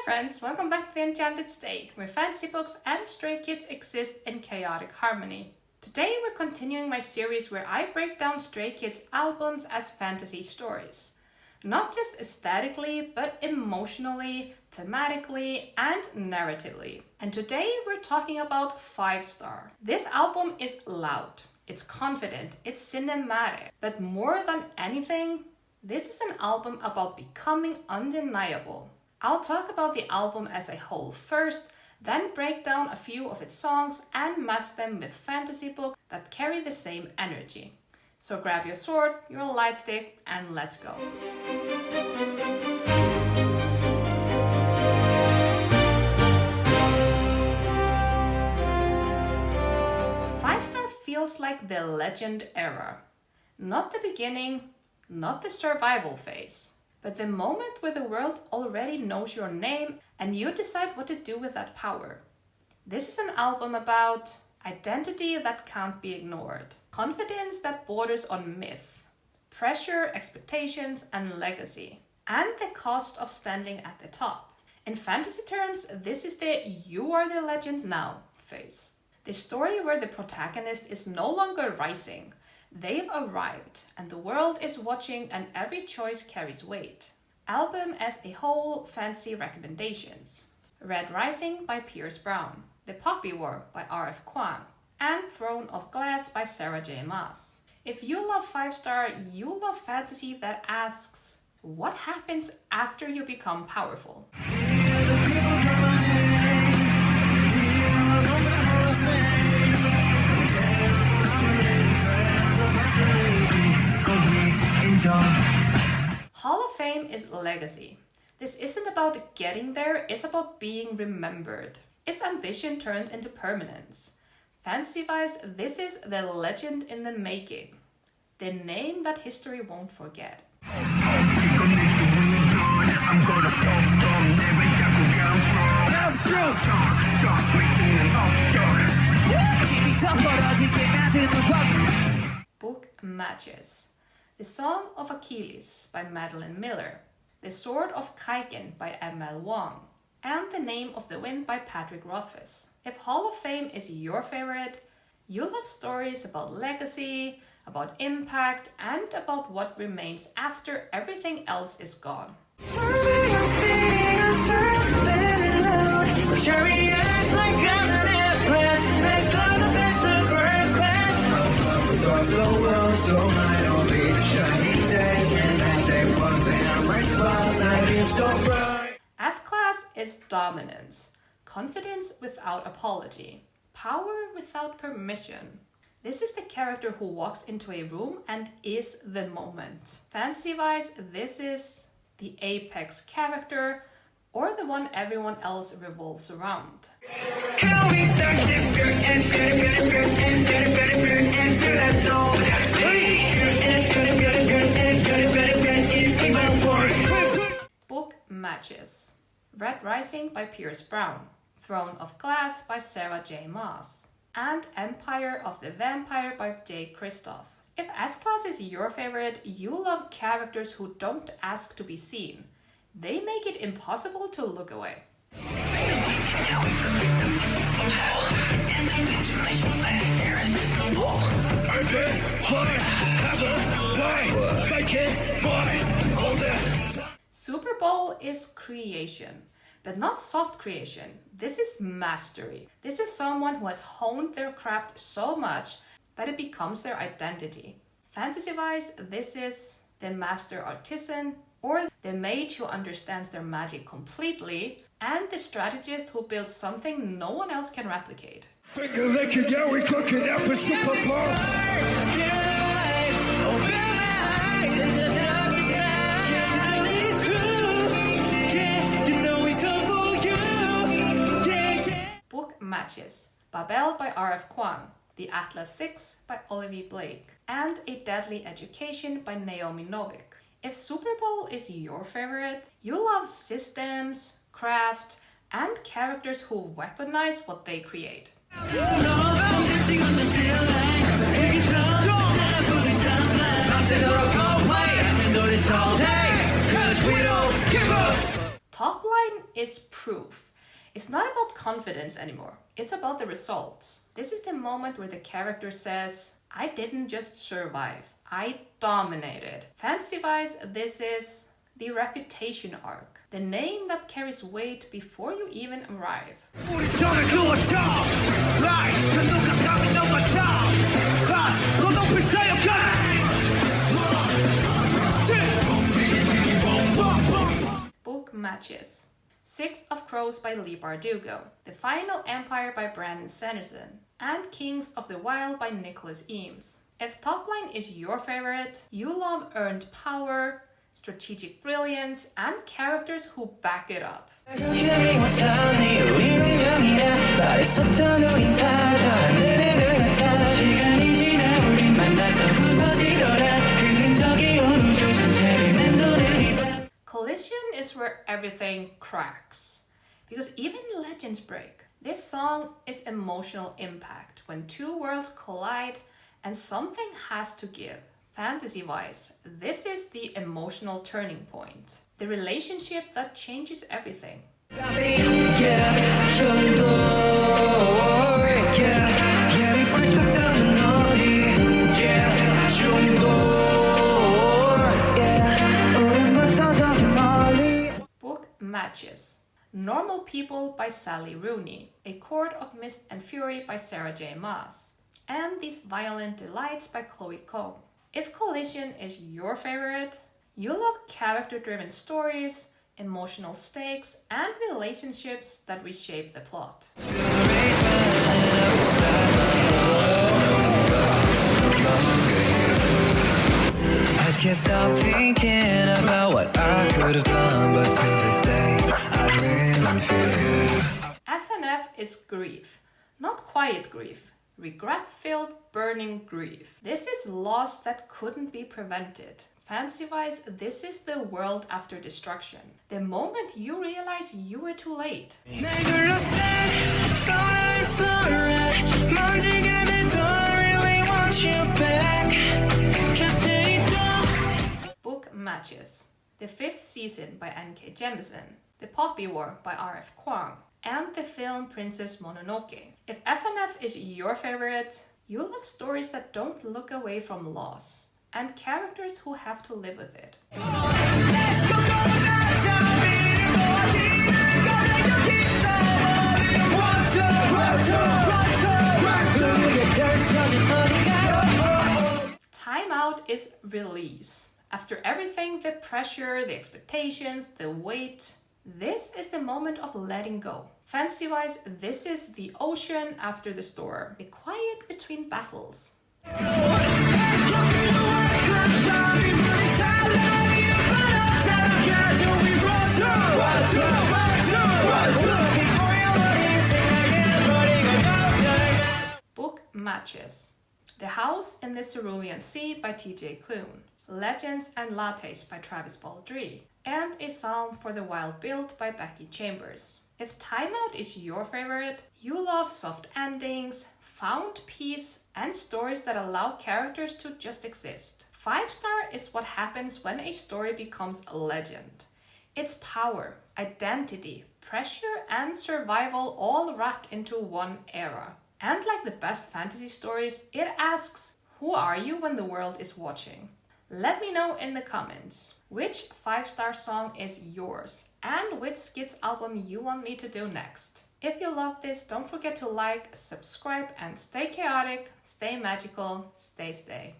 Hi friends, welcome back to the Enchanted Stay, where fantasy books and stray kids exist in chaotic harmony. Today we're continuing my series where I break down Stray Kids albums as fantasy stories. Not just aesthetically, but emotionally, thematically, and narratively. And today we're talking about 5 Star. This album is loud, it's confident, it's cinematic, but more than anything, this is an album about becoming undeniable. I'll talk about the album as a whole first, then break down a few of its songs and match them with fantasy books that carry the same energy. So grab your sword, your light stick, and let's go. Five Star feels like the legend era. Not the beginning, not the survival phase, but the moment where the world already knows your name and you decide what to do with that power. This is an album about identity that can't be ignored, confidence that borders on myth, pressure, expectations, and legacy, and the cost of standing at the top. In fantasy terms, this is the "you are the legend now" phase. The story where the protagonist is no longer rising. They've arrived, and the world is watching, and every choice carries weight. Album as a whole, fantasy recommendations: Red Rising by Pierce Brown, The Poppy War by R.F. Kuang, and Throne of Glass by Sarah J. Maas. If you love 5 Star, you love fantasy that asks, what happens after you become powerful? Hall of Fame is legacy. This isn't about getting there, it's about being remembered. It's ambition turned into permanence. Fantasy-wise, this is the legend in the making. The name that history won't forget. Book matches. The Song of Achilles by Madeline Miller, The Sword of Kaiken by M.L. Wong, and The Name of the Wind by Patrick Rothfuss. If Hall of Fame is your favorite, you love stories about legacy, about impact, and about what remains after everything else is gone. S-Class is dominance, confidence without apology, power without permission. This is the character who walks into a room and is the moment. Fantasy-wise, this is the apex character, or the one everyone else revolves around. Book matches: Red Rising by Pierce Brown, Throne of Glass by Sarah J. Maas, and Empire of the Vampire by J. Kristoff. If S-Class is your favorite, you love characters who don't ask to be seen. They make it impossible to look away. Super Bowl is creation, but not soft creation. This is mastery. This is someone who has honed their craft so much that it becomes their identity. Fantasy-wise, this is the master artisan, or the mage who understands their magic completely, and the strategist who builds something no one else can replicate. Book matches: Babel by R.F. Kuang, The Atlas 6 by Olivia Blake, and A Deadly Education by Naomi Novik. If Super Bowl is your favorite, you love systems, craft, and characters who weaponize what they create. Topline is proof. It's not about confidence anymore. It's about the results. This is the moment where the character says, I didn't just survive, I dominated. Fantasy-wise, this is the reputation arc. The name that carries weight before you even arrive. Book matches. Six of Crows by Lee Bardugo, The Final Empire by Brandon Sanderson, and Kings of the Wild by Nicholas Eames. If Topline is your favorite, you love earned power, strategic brilliance, and characters who back it up. Collision is where everything cracks, because even legends break. This song is emotional impact when two worlds collide and something has to give. Fantasy-wise, this is the emotional turning point, the relationship that changes everything. Book matches. Normal People by Sally Rooney, A Court of Mist and Fury by Sarah J. Maas, and These Violent Delights by Chloe Kong. If Collision is your favorite, you love character-driven stories, emotional stakes, and relationships that reshape the plot. I can't stop thinking about what I could have done, but to this day, I live in fear. FNF is grief, not quiet grief, regret-filled, burning grief. This is loss that couldn't be prevented. Fantasy-wise, this is the world after destruction. The moment you realize you were too late. Book matches. The Fifth Season by N.K. Jemisin, The Poppy War by R.F. Kuang, and the film Princess Mononoke. If FNF is your favorite, you love stories that don't look away from loss, and characters who have to live with it. Time Out is release. After everything, the pressure, the expectations, the weight, this is the moment of letting go. Fantasy-wise, this is the ocean after the storm, the quiet between battles. Book matches. The House in the Cerulean Sea by T.J. Klune, Legends and Lattes by Travis Baldree, and A Psalm for the Wild Build by Becky Chambers. If Time Out is your favorite, you love soft endings, found peace, and stories that allow characters to just exist. 5-star is what happens when a story becomes a legend. It's power, identity, pressure, and survival all wrapped into one era. And like the best fantasy stories, it asks, who are you when the world is watching? Let me know in the comments which 5-star song is yours and which Skits album you want me to do next. If you love this, don't forget to like, subscribe, and stay chaotic, stay magical, stay.